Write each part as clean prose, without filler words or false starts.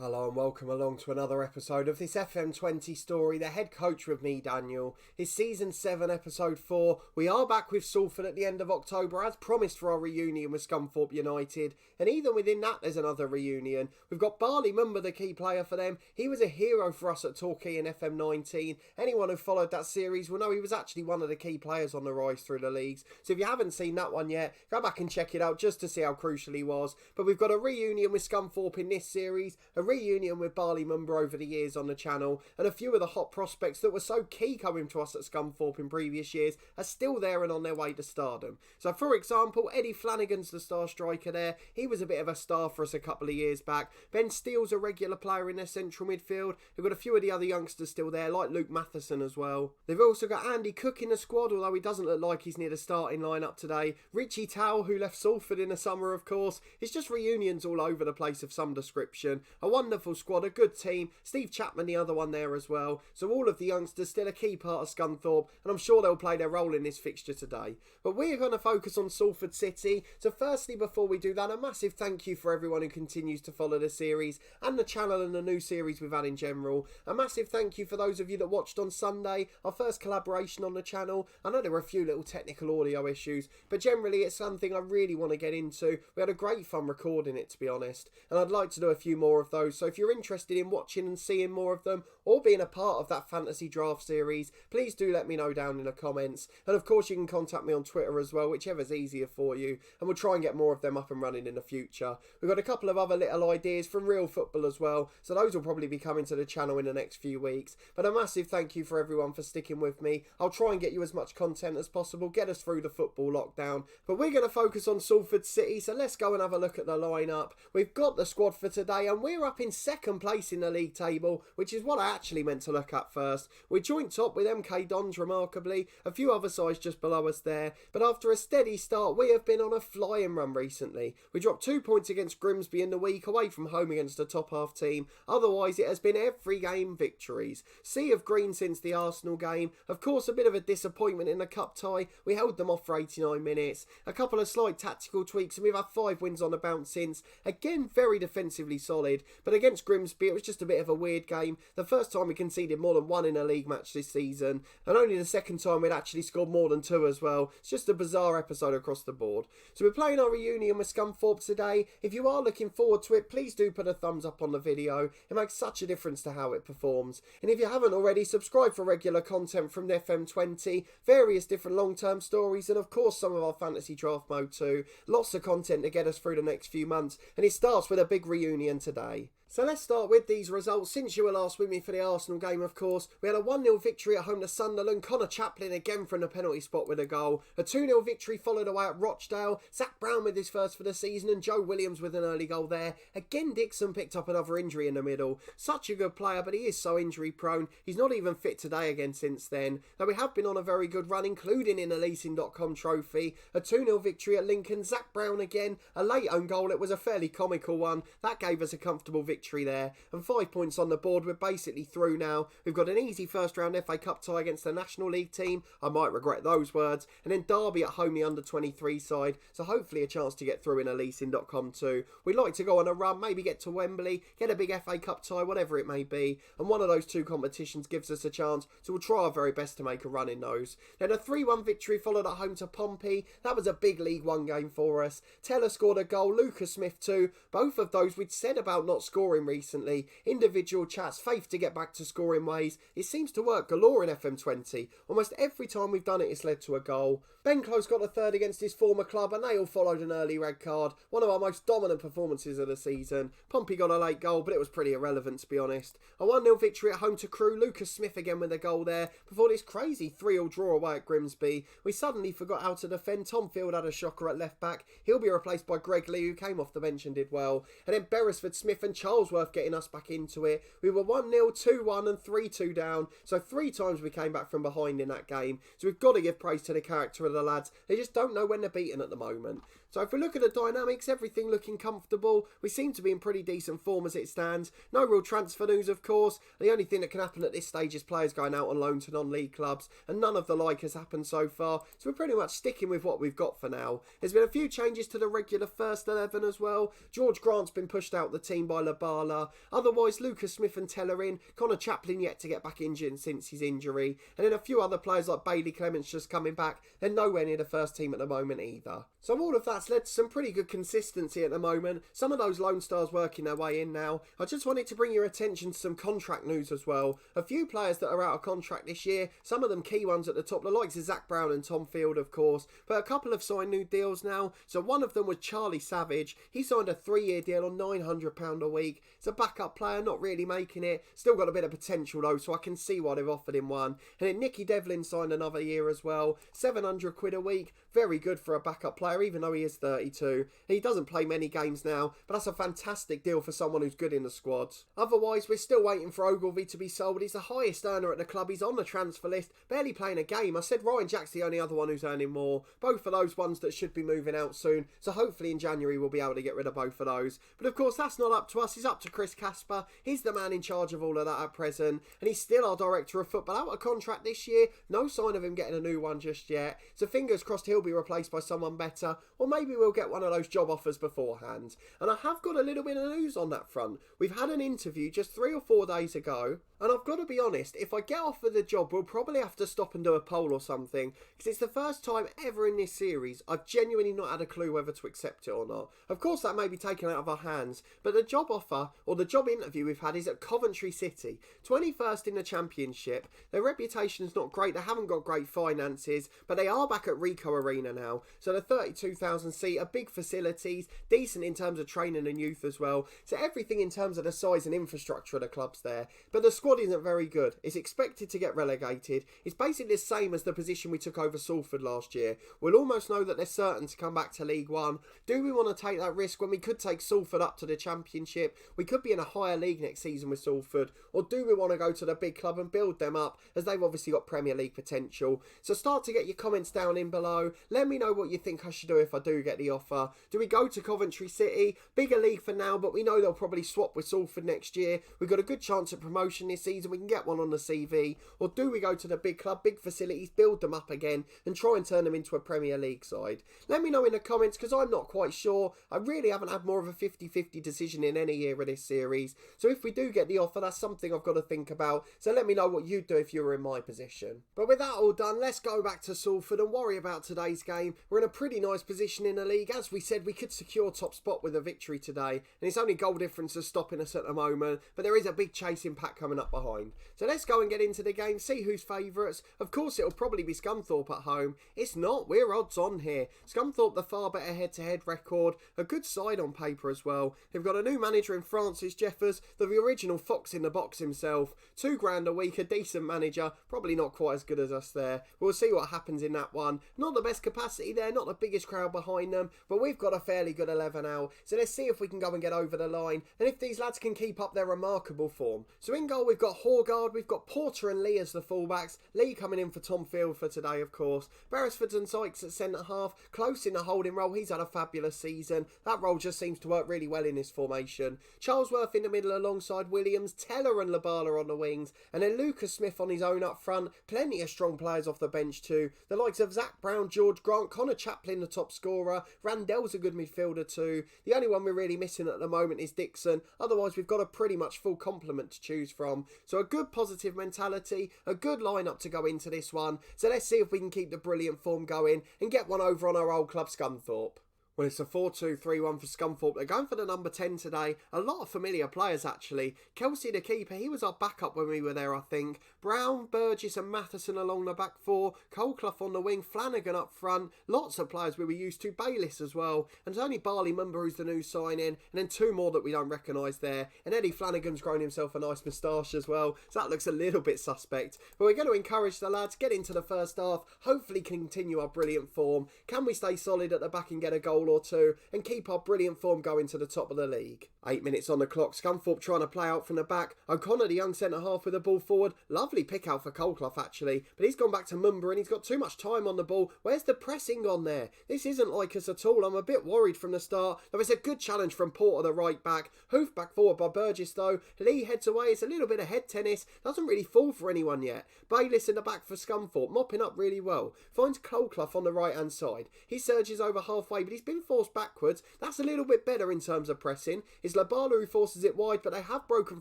Hello and welcome along to another episode of this FM20 story. The head coach with me, Daniel. It's season 7, episode 4. We are back with Salford at the end of October, as promised, for our reunion with Scunthorpe United. And even within that, there's another reunion. We've got Barley Mumba, the key player for them. He was a hero for us at Torquay in FM19. Anyone who followed that series will know he was actually one of the key players on the rise through the leagues. So if you haven't seen that one yet, go back and check it out just to see how crucial he was. But we've got a reunion with Scunthorpe in this series, a reunion with Barley Mumba over the years on the channel, and a few of the hot prospects that were so key coming to us at Scunthorpe in previous years are still there and on their way to stardom. So for example, Eddie Flanagan's the star striker there. He was a bit of a star for us a couple of years back. Ben Steele's a regular player in their central midfield. We've got a few of the other youngsters still there, like Luke Matheson as well. They've also got Andy Cook in the squad, although he doesn't look like he's near the starting lineup today. Richie Towell, who left Salford in the summer, of course. It's just reunions all over the place of some description. A wonderful squad, a good team. Steve Chapman, the other one there as well. So all of the youngsters still a key part of Scunthorpe, and I'm sure they'll play their role in this fixture today. But we're going to focus on Salford City. So firstly, before we do that, a massive thank you for everyone who continues to follow the series and the channel and the new series we've had in general. A massive thank you for those of you that watched on Sunday, our first collaboration on the channel. I know there were a few little technical audio issues, but generally it's something I really want to get into. We had a great fun recording it, to be honest, and I'd like to do a few more of those. So if you're interested in watching and seeing more of them, or being a part of that fantasy draft series, please do let me know down in the comments. And of course you can contact me on Twitter as well, whichever's easier for you, and we'll try and get more of them up and running in the future. We've got a couple of other little ideas from real football as well, so those will probably be coming to the channel in the next few weeks. But a massive thank you for everyone for sticking with me. I'll try and get you as much content as possible, get us through the football lockdown. But we're going to focus on Salford City, so let's go and have a look at the lineup. We've got the squad for today, and we're up in second place in the league table, which is what I actually meant to look at first. We're joint top with MK Dons, remarkably, a few other sides just below us there, but after a steady start we have been on a flying run recently. We dropped 2 points against Grimsby in the week, away from home against a top half team. Otherwise it has been every game victories. Sea of green since the Arsenal game. Of course a bit of a disappointment in the cup tie, we held them off for 89 minutes. A couple of slight tactical tweaks and we've had 5 wins on the bounce since. Again very defensively solid, but against Grimsby it was just a bit of a weird game. The first time we conceded more than 1 in a league match this season, and only the second time we'd actually scored more than 2 as well. It's just a bizarre episode across the board. So we're playing our reunion with Scunthorpe today. If you are looking forward to it, please do put a thumbs up on the video. It makes such a difference to how it performs. And if you haven't already, subscribe for regular content from the FM20, various different long-term stories, and of course some of our fantasy draft mode too. Lots of content to get us through the next few months, and it starts with a big reunion today. So let's start with these results. Since you were last with me for the Arsenal game, of course, we had a 1-0 victory at home to Sunderland. Connor Chaplin again from the penalty spot with a goal. A 2-0 victory followed away at Rochdale. Zach Brown with his first for the season, and Joe Williams with an early goal there. Again, Dixon picked up another injury in the middle. Such a good player, but he is so injury prone. He's not even fit today again since then. Though we have been on a very good run, including in the Leasing.com trophy. A 2-0 victory at Lincoln. Zach Brown again. A late own goal. It was a fairly comical one. That gave us a comfortable victory there, and 5 points on the board. We're basically through now. We've got an easy first round FA Cup tie against the National League team. I might regret those words. And then Derby at home, the under-23 side. So hopefully a chance to get through in a Leasing.com too. We'd like to go on a run, maybe get to Wembley, get a big FA Cup tie, whatever it may be. And one of those 2 competitions gives us a chance, so we'll try our very best to make a run in those. Then a 3-1 victory followed at home to Pompey. That was a big League One game for us. Teller scored a goal, Lucas Smith too. Both of those we'd said about not scoring recently. Individual chats, faith to get back to scoring ways. It seems to work galore in FM20. Almost every time we've done it, it's led to a goal. Ben Close got a third against his former club, and they all followed an early red card. One of our most dominant performances of the season. Pompey got a late goal, but it was pretty irrelevant, to be honest. A 1-0 victory at home to Crewe. Lucas Smith again with a goal there before this crazy 3-3 draw away at Grimsby. We suddenly forgot how to defend. Tom Field had a shocker at left back. He'll be replaced by Greg Lee, who came off the bench and did well. And then Beresford, Smith and Charlesworth getting us back into it. We were 1-0, 2-1 and 3-2 down. So 3 times we came back from behind in that game. So we've got to give praise to the character of the lads. They just don't know when they're beaten at the moment. So if we look at the dynamics, everything looking comfortable. We seem to be in pretty decent form as it stands. No real transfer news, of course. The only thing that can happen at this stage is players going out on loan to non-league clubs, and none of the like has happened so far. So we're pretty much sticking with what we've got for now. There's been a few changes to the regular first 11 as well. George Grant's been pushed out the team by LeBar Lubala. Otherwise, Lucas Smith and Teller in. Connor Chaplin yet to get back injured since his injury. And then a few other players like Bailey Clements just coming back. They're nowhere near the first team at the moment either. So all of that's led to some pretty good consistency at the moment. Some of those Lone Stars working their way in now. I just wanted to bring your attention to some contract news as well. A few players that are out of contract this year. Some of them key ones at the top. The likes of Zach Brown and Tom Field, of course. But a couple have signed new deals now. So one of them was Charlie Savage. He signed a 3-year deal on £900 a week. It's a backup player, not really making it. Still got a bit of potential though, so I can see why they've offered him one. And then Nicky Devlin signed another year as well. £700 a week. Very good for a backup player, even though he is 32. He doesn't play many games now, but that's a fantastic deal for someone who's good in the squad. Otherwise, we're still waiting for Ogilvie to be sold. He's the highest earner at the club. He's on the transfer list, barely playing a game. I said Ryan Jack's the only other one who's earning more. Both of those ones that should be moving out soon. So hopefully in January we'll be able to get rid of both of those. But of course, that's not up to us. It's up to Chris Casper. He's the man in charge of all of that at present. And he's still our director of football. Out of contract this year. No sign of him getting a new one just yet. So fingers crossed he'll be replaced by someone better, or maybe we'll get one of those job offers beforehand. And I have got a little bit of news on that front. We've had an interview just 3 or 4 days ago, and I've got to be honest, if I get offered the job, we'll probably have to stop and do a poll or something, because it's the first time ever in this series I've genuinely not had a clue whether to accept it or not. Of course that may be taken out of our hands, but the job offer, or the job interview we've had, is at Coventry City, 21st in the Championship. Their reputation's not great, they haven't got great finances, but they are back at Ricoh Arena now, so the 32,000 seat, big facilities, decent in terms of training and youth as well. So everything in terms of the size and infrastructure of the club's there. But the squad isn't very good. It's expected to get relegated. It's basically the same as the position we took over Salford last year. We'll almost know that they're certain to come back to League One. Do we want to take that risk when we could take Salford up to the Championship? We could be in a higher league next season with Salford. Or do we want to go to the big club and build them up, as they've obviously got Premier League potential? So start to get your comments down in below. Let me know what you think I should do if I do get the offer. Do we go to Coventry City? Bigger league for now, but we know they'll probably swap with Salford next year. We've got a good chance at promotion this season. We can get one on the CV. Or do we go to the big club, big facilities, build them up again and try and turn them into a Premier League side? Let me know in the comments, because I'm not quite sure. I really haven't had more of a 50-50 decision in any year of this series. So if we do get the offer, that's something I've got to think about. So let me know what you'd do if you were in my position. But with that all done, let's go back to Salford and worry about today's game. We're in a pretty nice position in the league. As we said, we could secure top spot with a victory today, and it's only goal difference that's stopping us at the moment, but there is a big chasing pack coming up behind. So let's go and get into the game, see who's favourites. Of course it'll probably be Scunthorpe at home. It's not, we're odds on here. Scunthorpe the far better head-to-head record, a good side on paper as well. They've got a new manager in Francis Jeffers, the original fox in the box himself. £2 a week, a decent manager, probably not quite as good as us there. We'll see what happens in that one. Not the best capacity there, not the biggest crowd behind them, but we've got a fairly good 11 out. So let's see if we can go and get over the line, and if these lads can keep up their remarkable form. So in goal we've got Horgard, we've got Porter and Lee as the fullbacks. Lee coming in for Tom Field for today, of course. Beresford and Sykes at centre half. Close in the holding role, he's had a fabulous season. That role just seems to work really well in this formation. Charlesworth in the middle alongside Williams, Teller and Lubala on the wings, and then Lucas Smith on his own up front. Plenty of strong players off the bench too. The likes of Zach Brown, George Grant, Connor Chaplin the top scorer. Randell's a good midfielder too. The only one we're really missing at the moment is Dixon. Otherwise we've got a pretty much full complement to choose from. So a good positive mentality, a good lineup to go into this one. So let's see if we can keep the brilliant form going and get one over on our old club Scunthorpe. Well, it's a 4-2-3-1 for Scunthorpe. They're going for the number 10 today. A lot of familiar players, actually. Kelsey, the keeper, he was our backup when we were there, I think. Brown, Burgess and Matheson along the back four. Colclough on the wing. Flanagan up front. Lots of players we were used to. Bayliss as well. And it's only Barley Mumba who's the new sign-in. And then 2 more that we don't recognise there. And Eddie Flanagan's grown himself a nice moustache as well. So that looks a little bit suspect. But we're going to encourage the lads. Get into the first half. Hopefully continue our brilliant form. Can we stay solid at the back and get a goal or 2 and keep our brilliant form going to the top of the league? 8 minutes on the clock. Scunthorpe trying to play out from the back. O'Connor, the young centre half, with the ball forward. Lovely pick out for Colclough actually, but he's gone back to Mumba and he's got too much time on the ball. Where's the pressing on there? This isn't like us at all. I'm a bit worried from the start. There is a good challenge from Porter, the right back. Hoof back forward by Burgess though. Lee heads away. It's a little bit of head tennis. Doesn't really fall for anyone yet. Bayliss in the back for Scunthorpe, mopping up really well. Finds Colclough on the right hand side. He surges over halfway, but he's been forced backwards. That's a little bit better in terms of pressing. It's Labala who forces it wide, but they have broken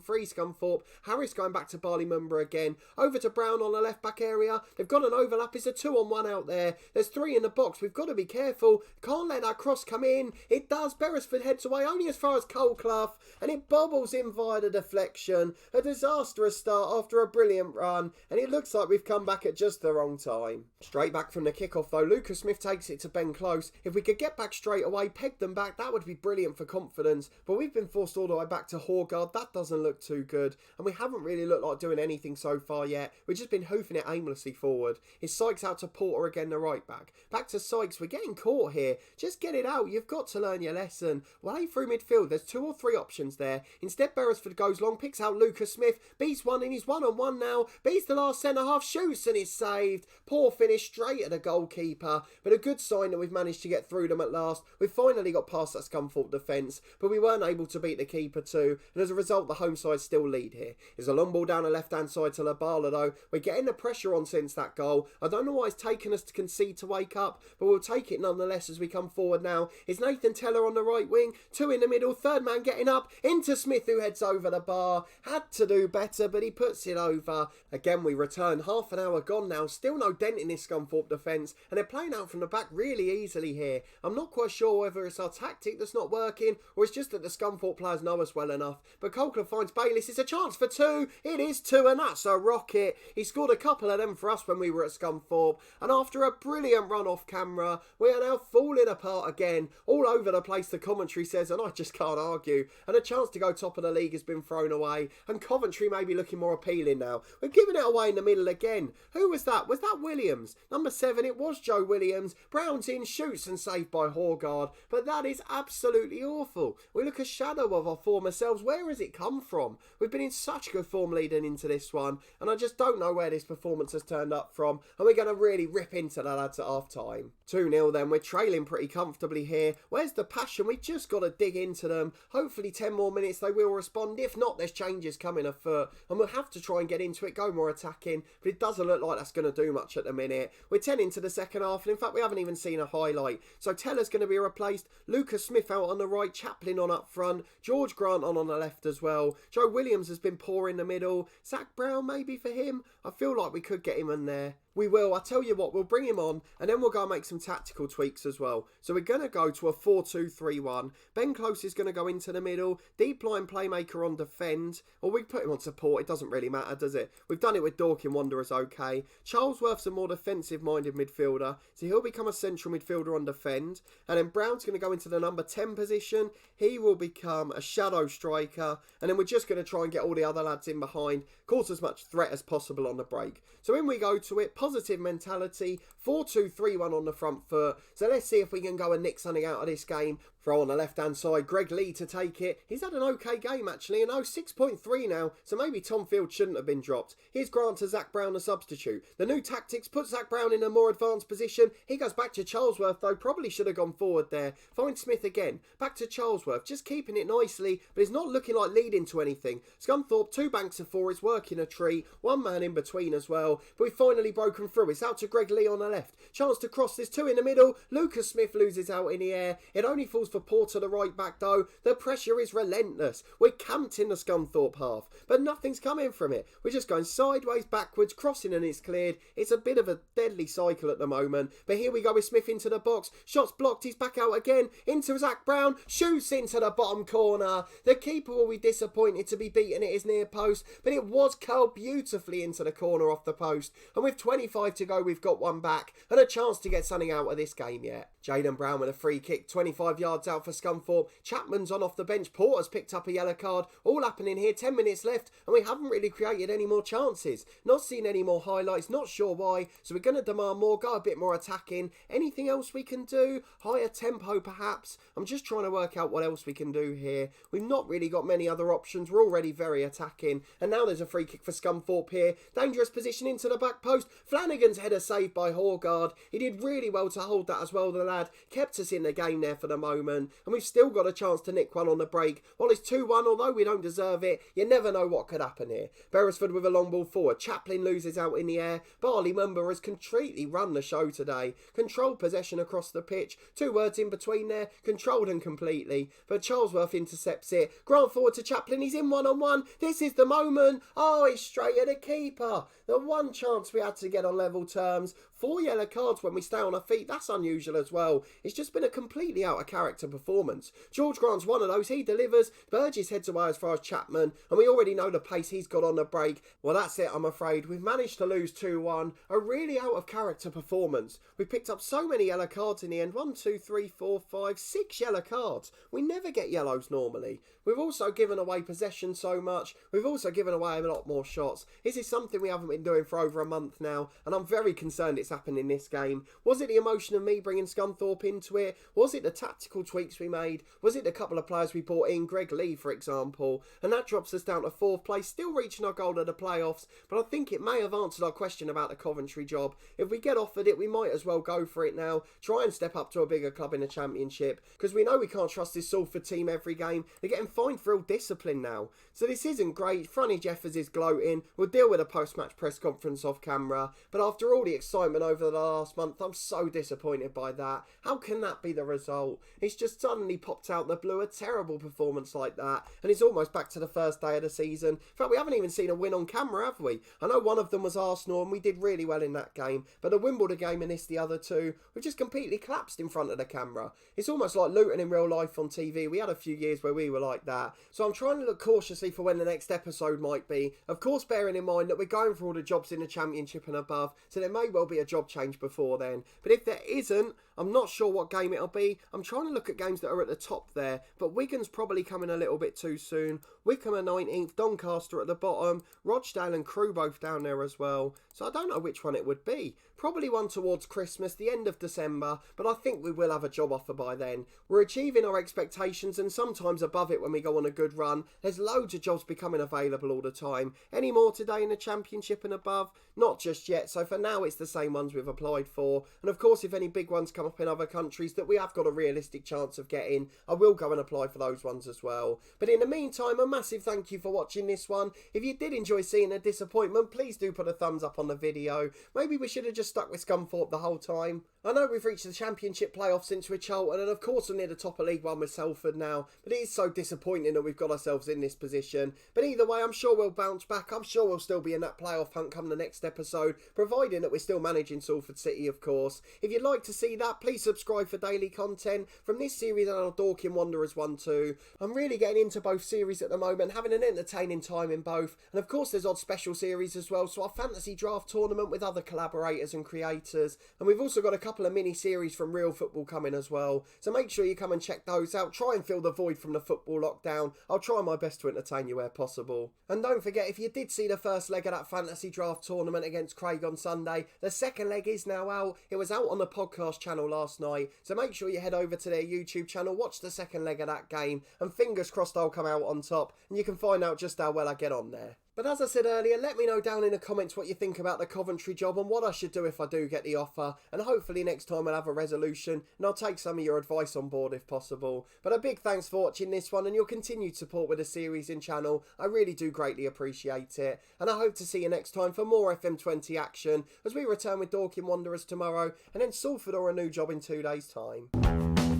free, Scunthorpe. Harris going back to Barley Mumba again. Over to Brown on the left back area. They've got an overlap. It's a 2-on-1 out there. There's 3 in the box. We've got to be careful. Can't let that cross come in. It does. Beresford heads away only as far as Coalclough, and it bobbles in via the deflection. A disastrous start after a brilliant run, and it looks like we've come back at just the wrong time. Straight back from the kickoff though, Lucas Smith takes it to Ben Close. If we could get back straight away, peg them back, that would be brilliant for confidence, but we've been forced all the way back to Horgard. That doesn't look too good, and we haven't really looked like doing anything so far yet. We've just been hoofing it aimlessly forward. It's Sykes out to Porter again, the right back. Back to Sykes. We're getting caught here. Just get it out. You've got to learn your lesson. Way through midfield, there's 2 or 3 options there. Instead, Beresford goes long, picks out Lucas Smith, beats one and he's 1-on-1 now, beats the last centre-half, shoots and is saved. Poor finish straight at the goalkeeper, but a good sign that we've managed to get through them at last. We've finally got past that Scunthorpe defence, but we weren't able to beat the keeper too, and as a result, the home side still lead here. There's a long ball down the left-hand side to Labala though. We're getting the pressure on since that goal. I don't know why it's taken us to concede to wake up, but we'll take it nonetheless as we come forward now. It's Nathan Teller on the right wing, 2 in the middle, third man getting up, into Smith who heads over the bar. Had to do better, but he puts it over. Again, we return. Half an hour gone now. Still no dent in this Scunthorpe defence, and they're playing out from the back really easily here. I'm not quite sure whether it's our tactic that's not working, or it's just that the Scunthorpe players know us well enough. But Coalclough finds Bayliss. It's a chance for 2. It is 2, and that's a rocket. He scored a couple of them for us when we were at Scunthorpe, and after a brilliant run off camera, we are now falling apart again. All over the place, the commentary says, and I just can't argue. And a chance to go top of the league has been thrown away, and Coventry may be looking more appealing now. We're giving it away in the middle again. Who was that? Was that Williams? Number 7, it was Joe Williams. Brown's in, shoots and saved by Horgard, but that is absolutely awful. We look a shadow of our former selves. Where has it come from? We've been in such good form leading into this one, and I just don't know where this performance has turned up from, and we're going to really rip into the lads at half time. 2-0 then. We're trailing pretty comfortably here. Where's the passion? We've just got to dig into them. Hopefully 10 more minutes they will respond. If not, there's changes coming afoot, and we'll have to try and get into it, go more attacking, but it doesn't look like that's going to do much at the minute. We're 10 into the second half, and in fact we haven't even seen a highlight. So Teller's going to be replaced. Lucas Smith out on the right, Chaplin on up front, George Grant on the left as well. Joe Williams has been poor in the middle. Zach Brown maybe for him. I feel like we could get him in there. We will. I tell you what, we'll bring him on, and then we'll go and make some tactical tweaks as well. So we're going to go to a 4-2-3-1. Ben Close is going to go into the middle. Deep line playmaker on defend. Or we put him on support. It doesn't really matter, does it? We've done it with Dorking Wanderers, okay. Charlesworth's a more defensive-minded midfielder, so he'll become a central midfielder on defend. And then Brown's going to go into the number 10 position. He will become a shadow striker. And then we're just going to try and get all the other lads in behind, cause as much threat as possible on the break. So in we go to it. Positive mentality, 4-2-3-1 on the front foot. So let's see if we can go and nick something out of this game. Throw on the left-hand side, Greg Lee to take it. He's had an okay game, actually, and 6.3 now, so maybe Tom Field shouldn't have been dropped. Here's Grant to Zach Brown, the substitute. The new tactics put Zach Brown in a more advanced position. He goes back to Charlesworth, though. Probably should have gone forward there. Find Smith again. Back to Charlesworth, just keeping it nicely, but it's not looking like leading to anything. Scunthorpe, 2 banks of 4. It's working a treat. 1 man in between as well, but we've finally broken through. It's out to Greg Lee on the left. Chance to cross. There's 2 in the middle. Lucas Smith loses out in the air. It only falls for Porter, the right back, though. The pressure is relentless. We're camped in the Scunthorpe half, but nothing's coming from it. We're just going sideways, backwards, crossing and it's cleared. It's a bit of a deadly cycle at the moment, but here we go with Smith into the box. Shots blocked. He's back out again. Into Zach Brown. Shoots into the bottom corner. The keeper will be disappointed to be beaten at his near post, but it was curled beautifully into the corner off the post, and with 25 to go, we've got one back and a chance to get something out of this game yet. Jaden Brown with a free kick, 25 yards out for Scunthorpe. Chapman's on off the bench. Porter's picked up a yellow card. All happening here. 10 minutes left, and we haven't really created any more chances. Not seen any more highlights. Not sure why. So we're going to demand more. Go a bit more attacking. Anything else we can do? Higher tempo, perhaps. I'm just trying to work out what else we can do here. We've not really got many other options. We're already very attacking, and now there's a free kick for Scunthorpe here. Dangerous position into the back post. Flanagan's header saved by Horgard. He did really well to hold that as well, the lad. Kept us in the game there for the moment. moment, and we've still got a chance to nick one on the break. While it's 2-1, although we don't deserve it, you never know what could happen here. Beresford with a long ball forward. Chaplin loses out in the air. Barley Mumba has completely run the show today. Controlled possession across the pitch. 2 words in between there. Controlled and completely. But Charlesworth intercepts it. Grant forward to Chaplin. He's in one-on-one. This is the moment. Oh, he's straight at the keeper. The one chance we had to get on level terms. 4 yellow cards when we stay on our feet. That's unusual as well. It's just been a completely out of character performance. George Grant's one of those. He delivers. Burgess heads away as far as Chapman. And we already know the pace he's got on the break. Well, that's it, I'm afraid. We've managed to lose 2-1. A really out of character performance. We picked up so many yellow cards in the end. 1, 2, 3, 4, 5, 6 yellow cards. We never get yellows normally. We've also given away possession so much. We've also given away a lot more shots. This is something we haven't been doing for over a month now, and I'm very concerned it's happened in this game. Was it the emotion of me bringing Scunthorpe into it? Was it the tactical tweaks we made? Was it the couple of players we brought in, Greg Lee for example? And that drops us down to 4th place, still reaching our goal of the playoffs, but I think it may have answered our question about the Coventry job. If we get offered it, we might as well go for it now. Try and step up to a bigger club in the Championship, because we know we can't trust this Salford team every game. They're getting fined for ill discipline now. So this isn't great. Franny Jeffers is gloating. We'll deal with a post-match press conference off camera. But after all the excitement over the last month, I'm so disappointed by that. How can that be the result? It's just suddenly popped out the blue, a terrible performance like that. And it's almost back to the first day of the season. In fact, we haven't even seen a win on camera, have we? I know one of them was Arsenal and we did really well in that game. But the Wimbledon game and this the other two, we've just completely collapsed in front of the camera. It's almost like Luton in real life on TV. We had a few years where we were like that. So I'm trying to look cautiously for when the next episode might be. Of course, bearing in mind that we're going for all the jobs in the Championship and above, so there may well be a job change before then. But if there isn't, I'm not sure what game it'll be. I'm trying to look at games that are at the top there, but Wigan's probably coming a little bit too soon. Wickham are 19th, Doncaster at the bottom, Rochdale and Crewe both down there as well. So I don't know which one it would be. Probably one towards Christmas, the end of December, but I think we will have a job offer by then. We're achieving our expectations and sometimes above it when we go on a good run. There's loads of jobs becoming available all the time. Any more today in the Championship and above? Not just yet, so for now it's the same ones we've applied for. And of course, if any big ones come up in other countries that we have got a realistic chance of getting, I will go and apply for those ones as well. But in the meantime, a massive thank you for watching this one. If you did enjoy seeing a disappointment, please do put a thumbs up on the video. Maybe we should have just stuck with Scunthorpe the whole time. I know we've reached the Championship playoffs since we're Charlton, and of course we're near the top of League One with Salford now, but it is so disappointing that we've got ourselves in this position. But either way, I'm sure we'll bounce back. I'm sure we'll still be in that playoff hunt come the next episode, providing that we're still managing Salford City, of course. If you'd like to see that, please subscribe for daily content from this series and our Dorking Wanderers 1-2. I'm really getting into both series at the moment, having an entertaining time in both, and of course there's odd special series as well, so our fantasy draft tournament with other collaborators and creators, and we've also got a couple of mini series from Real Football coming as well, so make sure you come and check those out. Try and fill the void from the football lockdown. I'll try my best to entertain you where possible. And don't forget, if you did see the first leg of that fantasy draft tournament against Craig on Sunday, the second leg is now out. It was out on the podcast channel last night, so make sure you head over to their YouTube channel, watch the second leg of that game, and fingers crossed I'll come out on top and you can find out just how well I get on there. But as I said earlier, let me know down in the comments what you think about the Coventry job and what I should do if I do get the offer. And hopefully next time I'll have a resolution and I'll take some of your advice on board if possible. But a big thanks for watching this one and your continued support with the series and channel. I really do greatly appreciate it. And I hope to see you next time for more FM20 action as we return with Dorking Wanderers tomorrow and then Salford or a new job in 2 days' time.